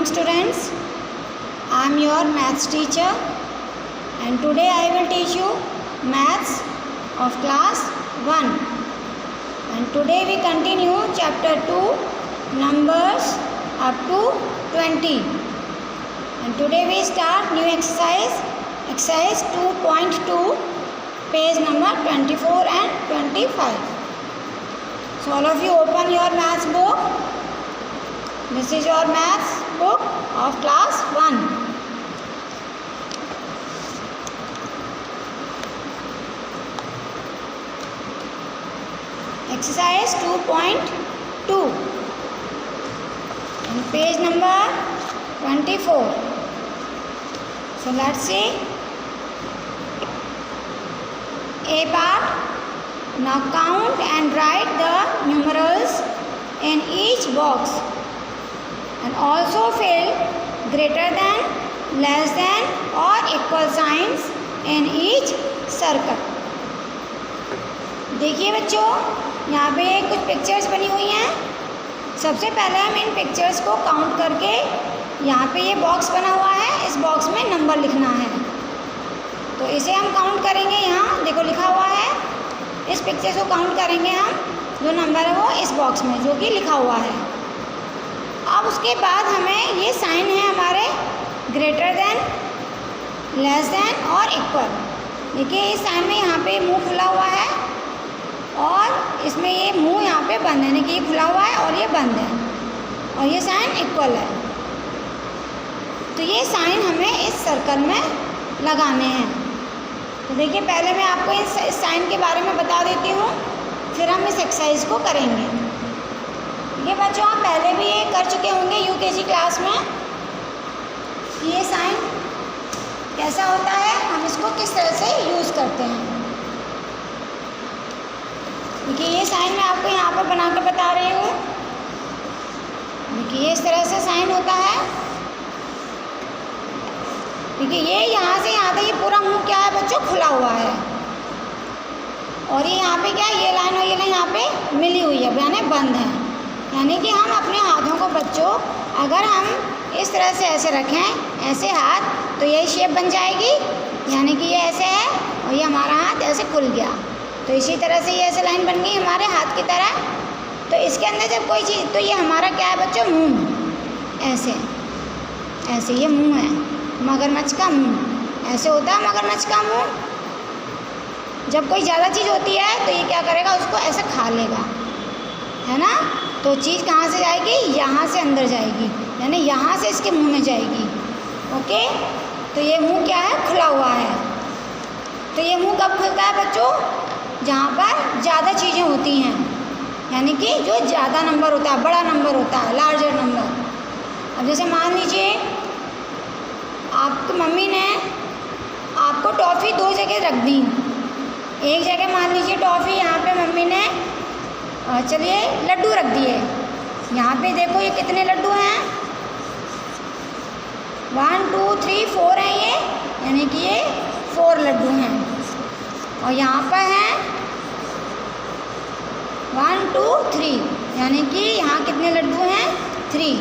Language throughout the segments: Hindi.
morning students. I am your maths teacher and today I will teach you maths of class 1. And today we continue chapter 2 numbers up to 20. And today we start new exercise 2.2 page number 24 and 25. So all of you open your maths book. This is your maths book of class 1. Exercise 2.2 and page number 24. So let's see A part. Now count and write the numerals in each box and also fill greater than, less than or equal signs in each circle. देखिए बच्चों, यहाँ पे कुछ पिक्चर्स बनी हुई हैं. सबसे पहले हम इन पिक्चर्स को काउंट करके, यहाँ पे ये बॉक्स बना हुआ है, इस बॉक्स में नंबर लिखना है. तो इसे हम काउंट करेंगे. यहाँ देखो लिखा हुआ है, इस पिक्चर्स को काउंट करेंगे हम. जो नंबर है वो इस बॉक्स में जो कि लिखा हुआ है. अब उसके बाद हमें ये साइन है हमारे ग्रेटर देन, लेस देन और इक्वल. देखिए इस साइन में यहाँ पे मुंह खुला हुआ है और इसमें ये मुंह यहाँ पे बंद है, यानी कि ये खुला हुआ है और ये बंद है और ये साइन इक्वल है. तो ये साइन हमें इस सर्कल में लगाने हैं. तो देखिए पहले मैं आपको इस साइन के बारे में बता देती हूँ, फिर हम इस एक्सरसाइज को करेंगे. ये बच्चों आप पहले भी ये कर चुके होंगे यूकेजी क्लास में. ये साइन कैसा होता है, हम इसको किस तरह से यूज़ करते हैं. देखिए ये साइन मैं आपको यहाँ पर बना कर बता रही हूँ. देखिए इस तरह से साइन होता है. देखिए ये यहाँ से यहाँ तक ये पूरा मुंह क्या है बच्चों, खुला हुआ है. और ये यहाँ पे क्या है, ये लाइन और ये लाइन यहाँ पे मिली हुई है, यानी बंद है. यानी कि हम अपने हाथों को बच्चों अगर हम इस तरह से ऐसे रखें, ऐसे हाथ, तो यही शेप बन जाएगी. यानी कि ये ऐसे है और ये हमारा हाथ ऐसे खुल गया. तो इसी तरह से ये ऐसे लाइन बन गई हमारे हाथ की तरह. तो इसके अंदर जब कोई चीज़, तो ये हमारा क्या है बच्चों, मुंह. ऐसे ऐसे ये मुंह है, मगरमच्छ का मुंह. ऐसे होता है मगरमच्छ का मुंह. जब कोई ज़्यादा चीज़ होती है तो ये क्या करेगा, उसको ऐसे खा लेगा, है ना. तो चीज़ कहाँ से जाएगी, यहाँ से अंदर जाएगी, यानी यहाँ से इसके मुंह में जाएगी. ओके. तो ये मुंह क्या है, खुला हुआ है. तो ये मुंह कब खुलता है बच्चों, जहाँ पर ज़्यादा चीज़ें होती हैं, यानी कि जो ज़्यादा नंबर होता है, बड़ा नंबर होता है, लार्जर नंबर. अब जैसे मान लीजिए आपकी मम्मी ने आपको टॉफ़ी 2 जगह रख दी. एक जगह मान लीजिए टॉफ़ी यहाँ पे मम्मी ने चलिए लड्डू रख दिए. यहाँ पे देखो ये कितने लड्डू हैं, 1 2 3 4 हैं ये, यानी कि ये 4 लड्डू हैं. और यहाँ पर हैं 1 2 3, यानी कि यहाँ कितने लड्डू हैं, 3.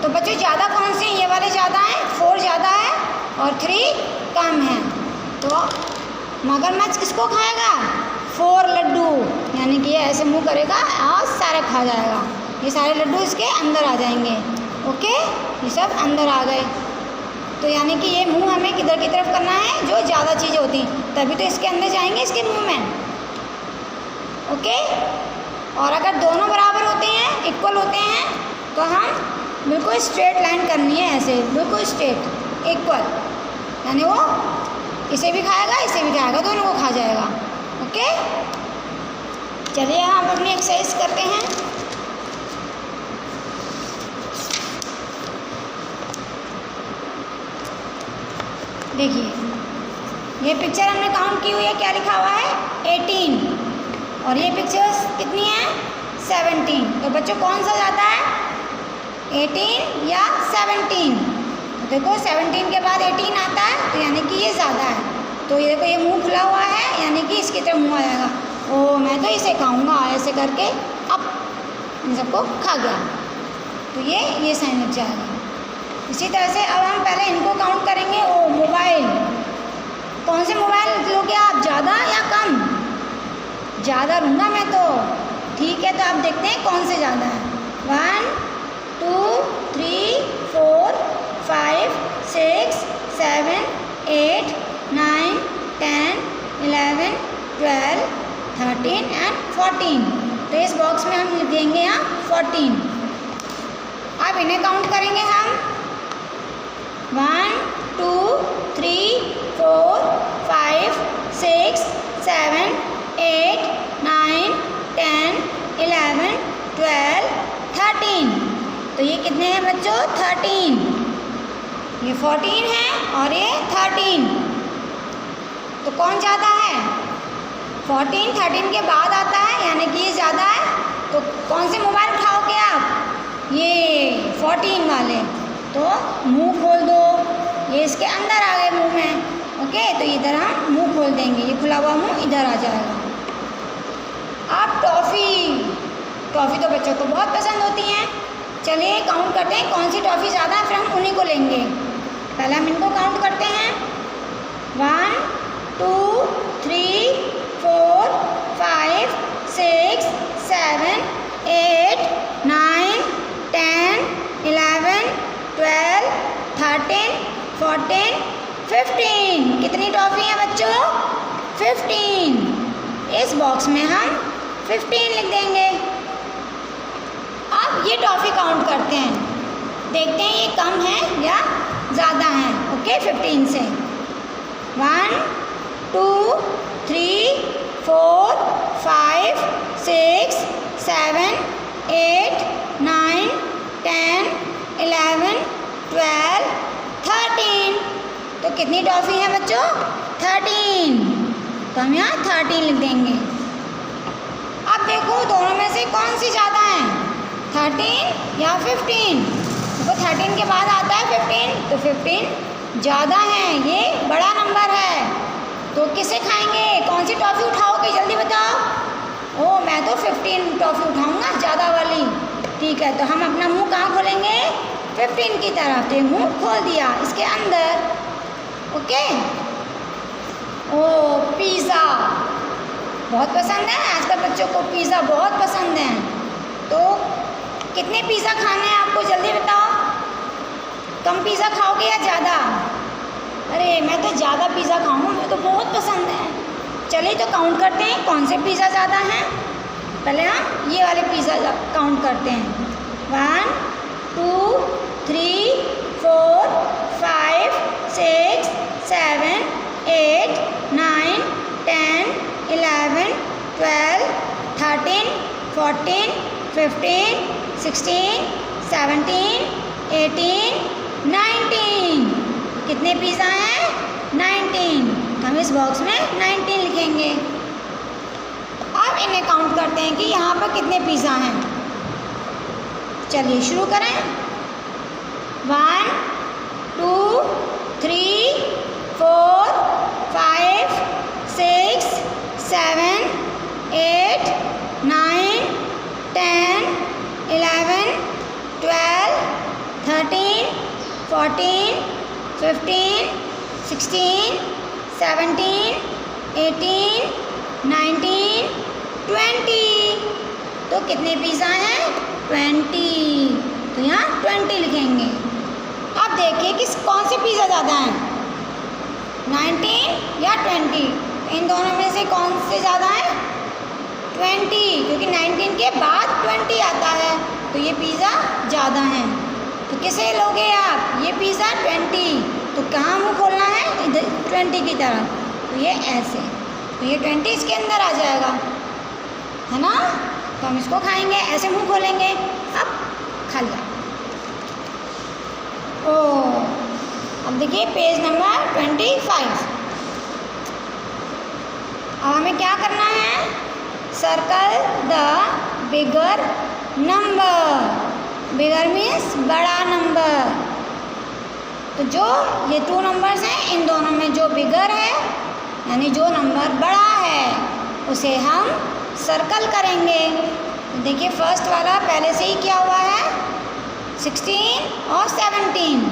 तो बच्चों ज़्यादा कौन से हैं, ये वाले ज़्यादा हैं, 4 ज़्यादा है और 3 कम है. तो मगरमच्छ किसको खाएगा, 4 लड्डू. यानी कि ये ऐसे मुंह करेगा और सारे खा जाएगा. ये सारे लड्डू इसके अंदर आ जाएंगे. ओके, ये सब अंदर आ गए. तो यानी कि ये मुंह हमें किधर की तरफ करना है, जो ज़्यादा चीज़ें होती हैं तभी तो इसके अंदर जाएंगे, इसके मुंह में. ओके. और अगर दोनों बराबर होते हैं, इक्वल होते हैं, तो हम बिल्कुल स्ट्रेट लाइन करनी है, ऐसे बिल्कुल स्ट्रेट इक्वल. यानी वो इसे भी खाएगा, इसे भी खाएगा, दोनों को खा जाएगा. ओके. चलिए हम अपनी एक्सरसाइज करते हैं. देखिए ये पिक्चर हमने काउंट की हुई है, क्या लिखा हुआ है, 18. और ये पिक्चर्स कितनी हैं, 17. तो बच्चों कौन सा ज़्यादा है, 18 या 17. देखो 17 के बाद 18 आता है, तो यानी कि ये ज़्यादा है. तो ये देखो ये मुंह खुला हुआ है, यानी कि इसकी तरफ मुंह आएगा. ओ मैं तो इसे खाऊंगा, ऐसे करके अब इन सबको खा गया. तो ये साइन लग जाएगा. इसी तरह से अब हम पहले इनको काउंट करेंगे। ओ मोबाइल, कौन से मोबाइल लोगे आप, ज़्यादा या कम? ज़्यादा लूँगा मैं तो, ठीक है। तो आप देखते हैं कौन से ज़्यादा है। 1 2 3 4 5 6 7 8 9 10 11 12 13 एंड 14। तो इस बॉक्स में हम लिख देंगे यहाँ 14। अब इन्हें काउंट करेंगे हम। 1 2 3 4 5 6 7 8 9 10 11 12 13। तो ये कितने हैं बच्चों? 13। ये 14 है और ये 13। तो कौन ज़्यादा है? 14 13 के बाद आता है, यानी कि ये ज़्यादा है। तो कौन से मोबाइल उठाओगे आप? ये 14 वाले। तो मुंह खोल दो, ये इसके अंदर आ गए मुंह में, ओके। तो इधर हम मुंह खोल देंगे, ये खुला हुआ मुंह इधर आ जाएगा। अब टॉफ़ी, टॉफ़ी तो बच्चों को बहुत पसंद होती हैं। चलिए काउंट करते हैं कौन सी टॉफ़ी ज़्यादा है, फिर हम उन्हीं को लेंगे। पहले हम इनको काउंट करते हैं। 1 2 3 4 5 6 7 8 9 10 11 12 13 14 15। कितनी टॉफ़ी है बच्चों? 15। इस बॉक्स में हम 15 लिख देंगे। अब ये टॉफ़ी काउंट करते हैं, देखते हैं ये कम है या ज़्यादा है, ओके। 15 से 1 2 3 4 5 6 7 8 9 10 11 12 13। तो कितनी टॉफ़ी है बच्चों? 13। तो हम यहाँ 13 लिख देंगे। अब देखो दोनों में से कौन सी ज़्यादा है, 13 या 15? देखो 13 के बाद आता है 15, तो 15 ज़्यादा है, ये बड़ा नंबर है। तो किसे खाएंगे, कौन सी टॉफ़ी उठाओगे, जल्दी बताओ। ओ मैं तो 15 टॉफ़ी उठाऊँगा, ज़्यादा वाली। ठीक है, तो हम अपना मुंह कहाँ खोलेंगे? 15 की तरफ। तो मुंह खोल दिया इसके अंदर, ओके। ओ पिज़्ज़ा बहुत पसंद है, आजकल बच्चों को पिज़्ज़ा बहुत पसंद है। तो कितने पिज़्ज़ा खाने हैं आपको, जल्दी बताओ। कम पिज़्ज़ा खाओगे या ज़्यादा? अरे मैं तो ज़्यादा पिज़्ज़ा खाऊंगा, मुझे तो बहुत पसंद है। चलिए तो काउंट करते हैं कौन से पिज़्ज़ा ज़्यादा हैं। पहले हम ये वाले पिज़्ज़ा काउंट करते हैं। 1 2 3 4 5 6 7 8 9 10 11 12 13 14 15 16 17 18 19। कितने पिज़्ज़ा हैं? 19। हम इस बॉक्स में 19 लिखेंगे। अब इन्हें काउंट करते हैं कि यहाँ पर कितने पिज़्ज़ा हैं। चलिए शुरू करें। 1 2 3 4 5 6 7 8 9 10 11 12 13 14 15 16 17 18 19 20। तो कितने पिज़्ज़ा हैं? 20। तो यहाँ 20 लिखेंगे। अब देखिए कि कौन से पिज़्ज़ा ज़्यादा हैं, 19 या 20। इन दोनों में से कौन से ज़्यादा हैं? 20, क्योंकि 19 के बाद 20 आता है, तो ये पिज़्ज़ा ज़्यादा हैं। तो किसे लोगे आप? ये पिज़्ज़ा 20। तो कहाँ मुँह खोलना है? इधर 20 की तरफ। तो ये ऐसे, तो ये 20 इसके अंदर आ जाएगा, है ना। तो हम इसको खाएंगे, ऐसे मुँह खोलेंगे। अब खा लिया। ओह, अब देखिए पेज नंबर 25। अब हमें क्या करना है? Circle the bigger number. Bigger means बड़ा नंबर। तो जो ये 2 नंबर्स हैं, इन दोनों में जो बिगर है, यानी जो नंबर बड़ा है, उसे हम सर्कल करेंगे। देखिए फर्स्ट वाला पहले से ही क्या हुआ है, 16 और 17।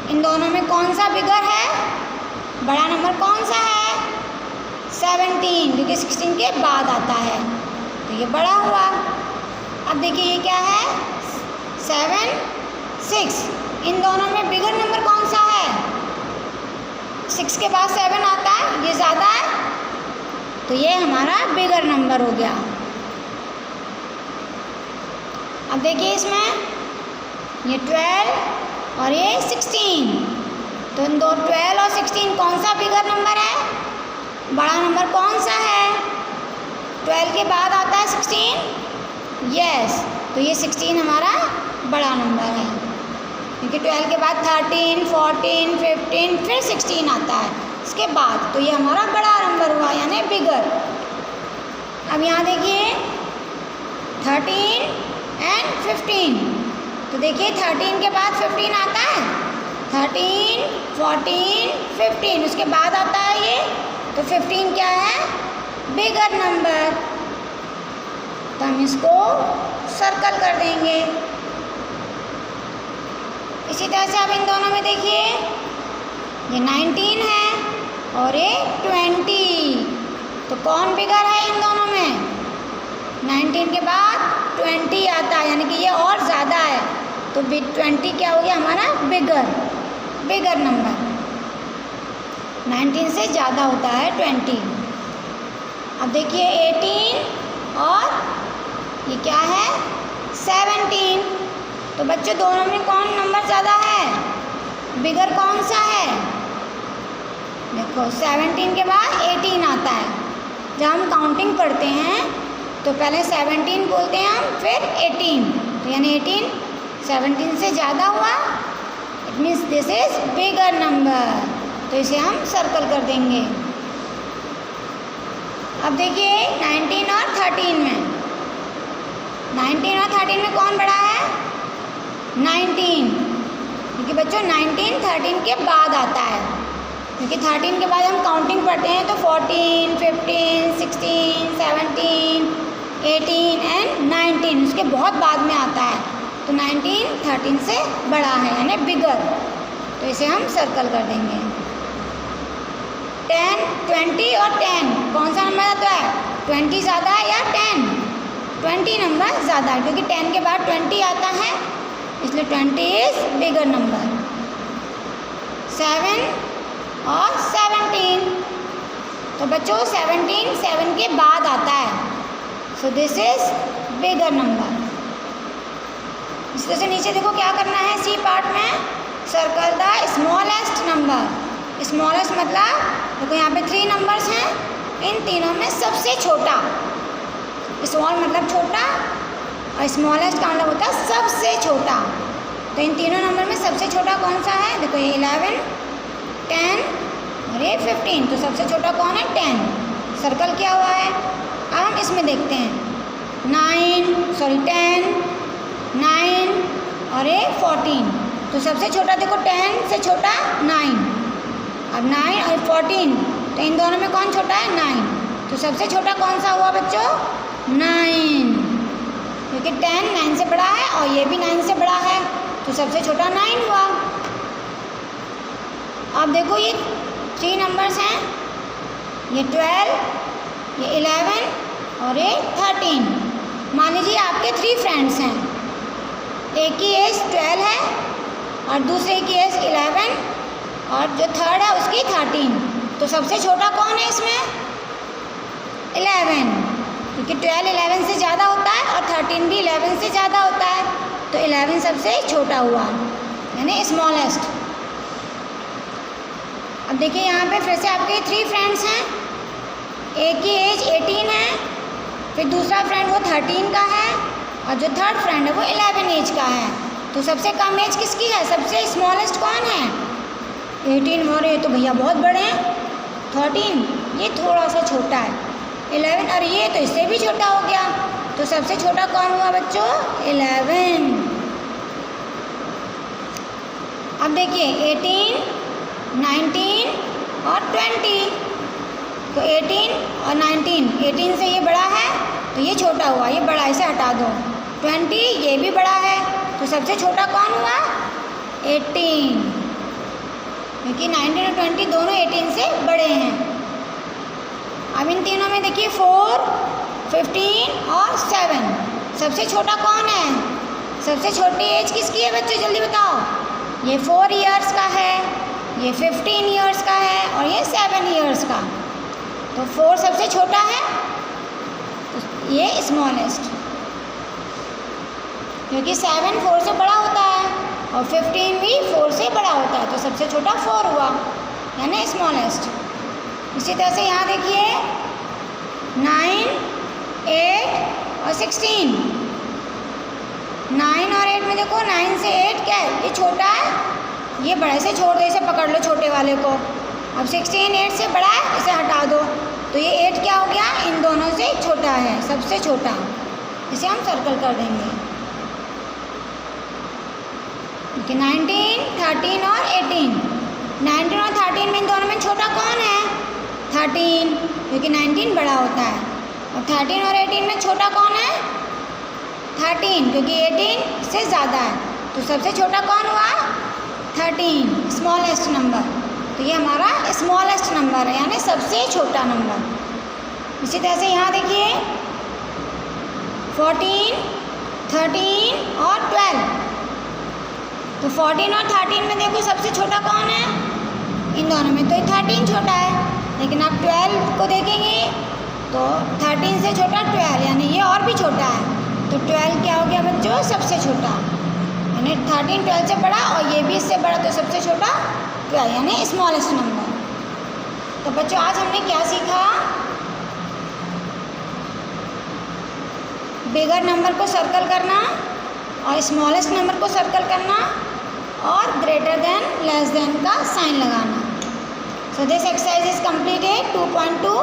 इन दोनों में कौन सा बिगर है, बड़ा नंबर कौन सा है, 17, क्योंकि 16 के बाद आता है, तो ये बड़ा हुआ। अब देखिए ये क्या है, 7, 6, इन दोनों में बिगर नंबर कौन सा है, 6 के बाद 7 आता है, ये ज़्यादा है, तो ये हमारा बिगर नंबर हो गया। अब देखिए इसमें ये 12 और ये 16, तो इन दो 12 और 16 कौन सा बिगर नंबर है, बड़ा नंबर कौन सा है, 12 के बाद आता है 16, यस, तो ये 16 हमारा बड़ा नंबर है, क्योंकि 12 के बाद 13, 14, 15 फिर 16 आता है इसके बाद, तो ये हमारा बड़ा नंबर हुआ यानी बिगर। अब यहाँ देखिए 13 एंड 15, तो देखिए 13 के बाद 15 आता है, 13, 14, 15 उसके बाद आता है ये, तो 15 क्या है, बिगर नंबर, तो हम इसको सर्कल कर देंगे। इसी तरह से अब इन दोनों में देखिए ये 19 है और ये 20, तो कौन बिगर है इन दोनों में, 19 के बाद 20 आता है, यानी कि ये और ज़्यादा है, तो 20 क्या हो गया हमारा बिगर नंबर, 19 से ज़्यादा होता है 20। अब देखिए 18 और ये क्या है 17, तो बच्चों दोनों में कौन नंबर ज़्यादा है, बिगर कौन सा है, देखो 17 के बाद 18 आता है, जब हम काउंटिंग पढ़ते हैं तो पहले 17 बोलते हैं हम, फिर 18, तो यानी 18 17 से ज़्यादा हुआ, it means this is bigger number, तो इसे हम सर्कल कर देंगे। अब देखिए 19 और 13 में, 19 और 13 में कौन बड़ा है, 19, क्योंकि बच्चों 19 13 के बाद आता है, क्योंकि 13 के बाद हम काउंटिंग पढ़ते हैं तो 14, 15, 16, 17, 18 एंड 19 उसके बहुत बाद में आता है, तो 19 13 से बड़ा है यानी बिगर, तो इसे हम सर्कल कर देंगे। 10, 20 और 10 कौन सा नंबर आता है, 20 ज़्यादा है या 10, 20 नंबर ज़्यादा है, क्योंकि 10 के बाद 20 आता है, इसलिए 20 इज बिगर नंबर। 7 और 17, तो बच्चों 17 7 के बाद आता है, so this is bigger number. इस तरह से नीचे देखो क्या करना है, सी पार्ट में circle the smallest number, smallest मतलब देखो यहाँ पे 3 नंबर्स हैं, इन तीनों में सबसे छोटा, स्मॉल मतलब छोटा और स्मॉलेस्ट का मतलब होता है सबसे छोटा, तो इन तीनों नंबर में सबसे छोटा कौन सा है, देखो ये 11, 10 और ये 15, तो सबसे छोटा कौन है 10, सर्कल किया हुआ है। अब हम इसमें देखते हैं 10, 9 और ये 14, तो सबसे छोटा देखो 10 से छोटा 9, अब 9 और 14, तो इन दोनों में कौन छोटा है 9, तो सबसे छोटा कौन सा हुआ बच्चों 9, क्योंकि 10 9 से बड़ा है और ये भी 9 से बड़ा है, तो सबसे छोटा 9 हुआ। अब देखो ये 3 नंबर्स हैं, ये 12, ये 11 और ये 13। मान लीजिए आपके 3 फ्रेंड्स हैं, एक की एज 12 है और दूसरे की एज 11 और जो थर्ड है उसकी 13, तो सबसे छोटा कौन है इसमें 11, क्योंकि 12 11 से ज़्यादा होता है और 13 भी 11 से ज़्यादा होता है, तो 11 सबसे छोटा हुआ यानी स्मॉलेस्ट। अब देखिए यहाँ पे फिर से आपके 3 फ्रेंड्स हैं, एक की एज 18 है, फिर दूसरा फ्रेंड वो 13 का है और जो थर्ड फ्रेंड है वो 11 एज का है, तो सबसे कम एज किसकी है, सबसे स्मॉलेस्ट कौन है 18, और ये तो भैया बहुत बड़े हैं 13, ये थोड़ा सा छोटा है 11, और ये तो इससे भी छोटा हो गया, तो सबसे छोटा कौन हुआ बच्चों 11। अब देखिए 18, 19 और 20, तो 18 और 19, 18 से ये बड़ा है तो ये छोटा हुआ, ये बड़ा, इसे हटा दो। 20 ये भी बड़ा है, तो सबसे छोटा कौन हुआ 18, क्योंकि 19 और 20 दोनों 18 से बड़े हैं। अब इन तीनों में देखिए 4, 15 और 7, सबसे छोटा कौन है? सबसे छोटी एज किसकी है बच्चों, जल्दी बताओ। ये 4 ईयर्स का है, ये 15 ईयर्स का है और ये 7 ईयर्स का। तो 4 सबसे छोटा है, तो ये स्मॉलेस्ट, क्योंकि 7 4 से बड़ा होता है और 15 भी 4 से बड़ा होता है, तो सबसे छोटा 4 हुआ, यानी स्मॉलेस्ट। इसी तरह से यहाँ देखिए 9, 8 और 16। 9 और 8 में देखो 9 से 8 क्या है, ये छोटा है, ये बड़े से छोड़ दो, इसे पकड़ लो छोटे वाले को। अब 16 8 से बड़ा है, इसे हटा दो, तो ये 8 क्या हो गया, इन दोनों से छोटा है, सबसे छोटा। इसे हम सर्कल कर देंगे। 19, 13 और 18। 19 और 13 में इन दोनों में छोटा कौन है? 13, क्योंकि 19 बड़ा होता है। और 13 और 18 में छोटा कौन है? 13, क्योंकि 18 से ज़्यादा है, तो सबसे छोटा कौन हुआ? 13, स्मॉलेस्ट नंबर। तो ये हमारा स्मॉलेस्ट नंबर है, यानी सबसे छोटा नंबर। इसी तरह से यहाँ देखिए 14, 13 और 12। तो 14 और 13 में देखो सबसे छोटा कौन है? इन दोनों में तो 13 छोटा है, लेकिन आप 12 को देखेंगे तो 13 से छोटा 12, यानी ये और भी छोटा है। तो 12 क्या हो गया बच्चों? सबसे छोटा, यानी 13 12 से बड़ा और ये भी इससे बड़ा, तो सबसे छोटा 12, यानी स्मॉलेस्ट नंबर। तो बच्चों आज हमने क्या सीखा? बिगर नंबर को सर्कल करना और स्मॉलेस्ट नंबर को सर्कल करना और ग्रेटर देन लेस देन का साइन लगाना। So this exercise is completed 2.2।